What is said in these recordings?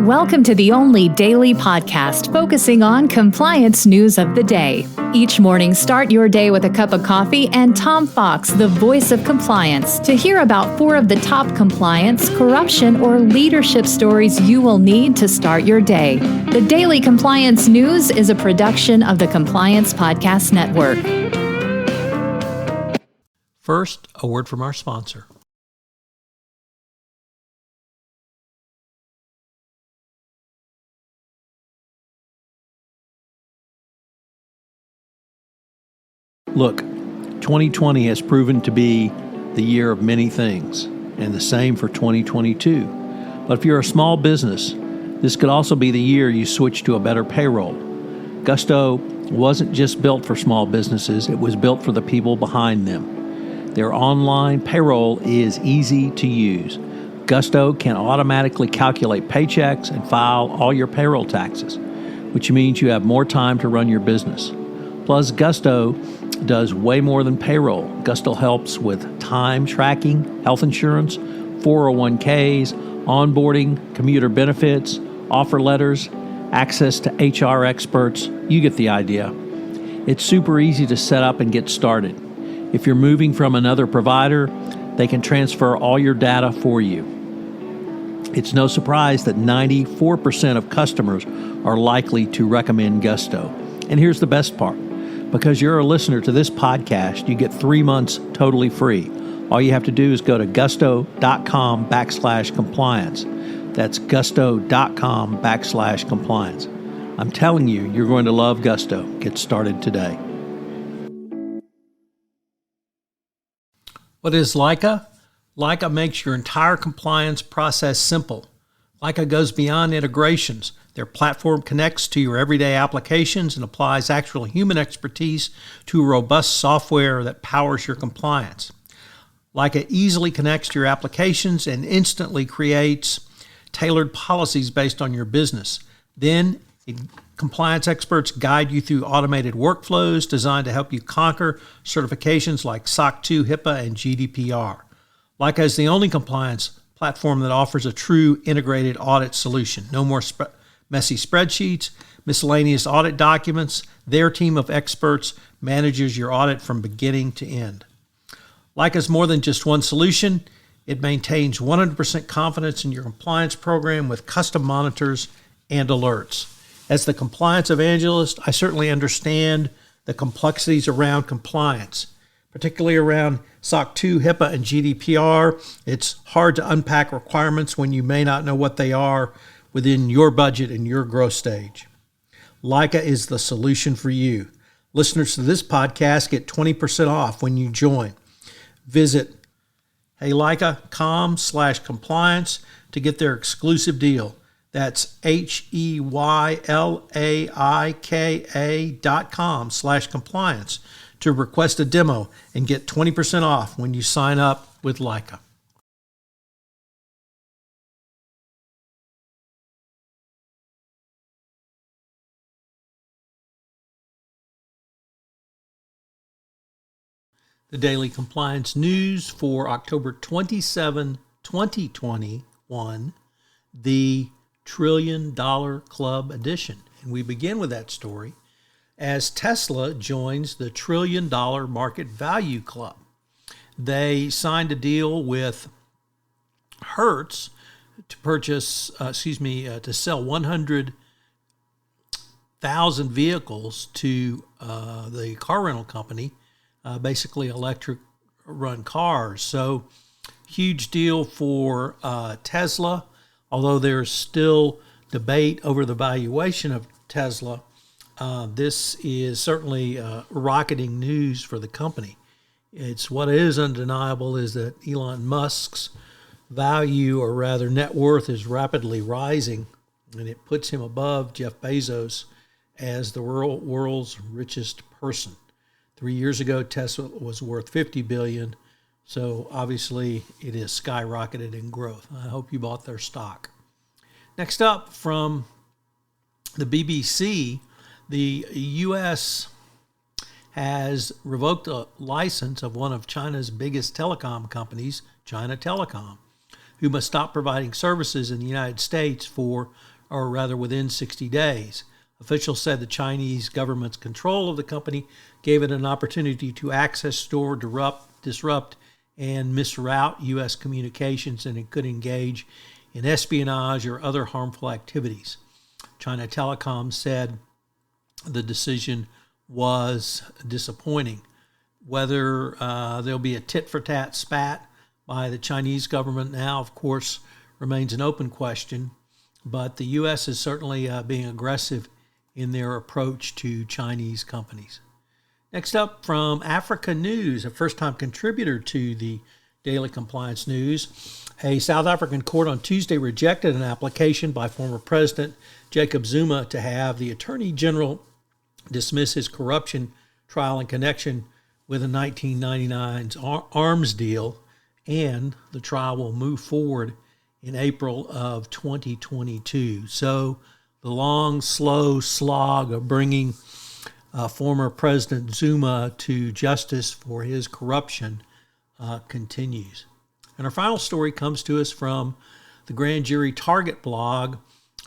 Welcome to the only daily podcast focusing on compliance news of the day. Each morning, start your day with a cup of coffee and Tom Fox, the voice of compliance, to hear about 4 of the top compliance, corruption, or leadership stories you will need to start your day. The Daily Compliance News is a production of the Compliance Podcast Network. First, a word from our sponsor. Look, 2020 has proven to be the year of many things, and the same for 2022. But if you're a small business, this could also be the year you switch to a better payroll. Gusto wasn't just built for small businesses, it was built for the people behind them. Their online payroll is easy to use. Gusto can automatically calculate paychecks and file all your payroll taxes, which means you have more time to run your business. Plus, Gusto does way more than payroll. Gusto helps with time tracking, health insurance, 401ks, onboarding, commuter benefits, offer letters, access to HR experts. You get the idea. It's super easy to set up and get started. If you're moving from another provider, they can transfer all your data for you. It's no surprise that 94% of customers are likely to recommend Gusto. And here's the best part. Because you're a listener to this podcast, you get 3 months totally free. All you have to do is go to gusto.com/compliance. That's gusto.com/compliance. I'm telling you, you're going to love Gusto. Get started today. What is Leica? Leica makes your entire compliance process simple. Leica goes beyond integrations. Their platform connects to your everyday applications and applies actual human expertise to robust software that powers your compliance. Leica easily connects to your applications and instantly creates tailored policies based on your business. Then, compliance experts guide you through automated workflows designed to help you conquer certifications like SOC 2, HIPAA, and GDPR. Leica is the only compliance platform that offers a true integrated audit solution. No more messy spreadsheets, miscellaneous audit documents. Their team of experts manages your audit from beginning to end. Leica is more than just one solution. It maintains 100% confidence in your compliance program with custom monitors and alerts. As the compliance evangelist, I certainly understand the complexities around compliance, particularly around SOC 2, HIPAA, and GDPR. It's hard to unpack requirements when you may not know what they are within your budget and your growth stage. Leica is the solution for you. Listeners to this podcast get 20% off when you join. Visit heyleica.com/compliance to get their exclusive deal. That's HEYLAIKA.com/compliance to request a demo and get 20% off when you sign up with Leica. The Daily Compliance News for October 27, 2021, the $1 Trillion Club edition. And we begin with that story as Tesla joins the $1 Trillion Market Value Club. They signed a deal with Hertz to to sell 100,000 vehicles to the car rental company, basically electric run cars. So huge deal for Tesla, although there's still debate over the valuation of Tesla. This is certainly rocketing news for the company. What is undeniable is that Elon Musk's value, or rather net worth, is rapidly rising, and it puts him above Jeff Bezos as the world's richest person. 3 years ago, Tesla was worth $50 billion, so obviously it has skyrocketed in growth. I hope you bought their stock. Next up, from the BBC, the U.S. has revoked a license of one of China's biggest telecom companies, China Telecom, who must stop providing services in the United States within 60 days. Officials said the Chinese government's control of the company gave it an opportunity to access, store, disrupt, and misroute U.S. communications, and it could engage in espionage or other harmful activities. China Telecom said the decision was disappointing. Whether there'll be a tit-for-tat spat by the Chinese government now, of course, remains an open question, but the U.S. is certainly being aggressive in their approach to Chinese companies. Next up from AfricaNews, a first-time contributor to the Daily Compliance News. A South African court on Tuesday rejected an application by former President Jacob Zuma to have the Attorney General dismiss his corruption trial in connection with a 1999's arms deal, and the trial will move forward in April of 2022. So the long, slow slog of bringing former President Zuma to justice for his corruption continues. And our final story comes to us from the Grand Jury Target blog,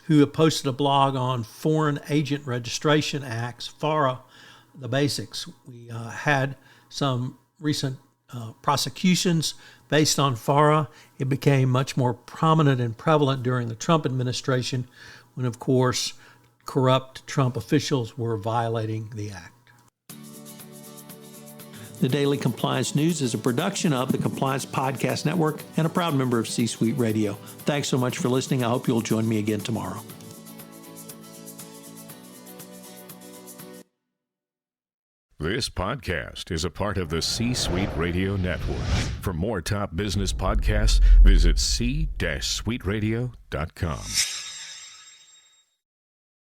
who have posted a blog on Foreign Agent Registration Acts, FARA, the basics. We had some recent prosecutions based on FARA. It became much more prominent and prevalent during the Trump administration when, of course, corrupt Trump officials were violating the act. The Daily Compliance News is a production of the Compliance Podcast Network and a proud member of C-Suite Radio. Thanks so much for listening. I hope you'll join me again tomorrow. This podcast is a part of the C-Suite Radio Network. For more top business podcasts, visit c-suiteradio.com.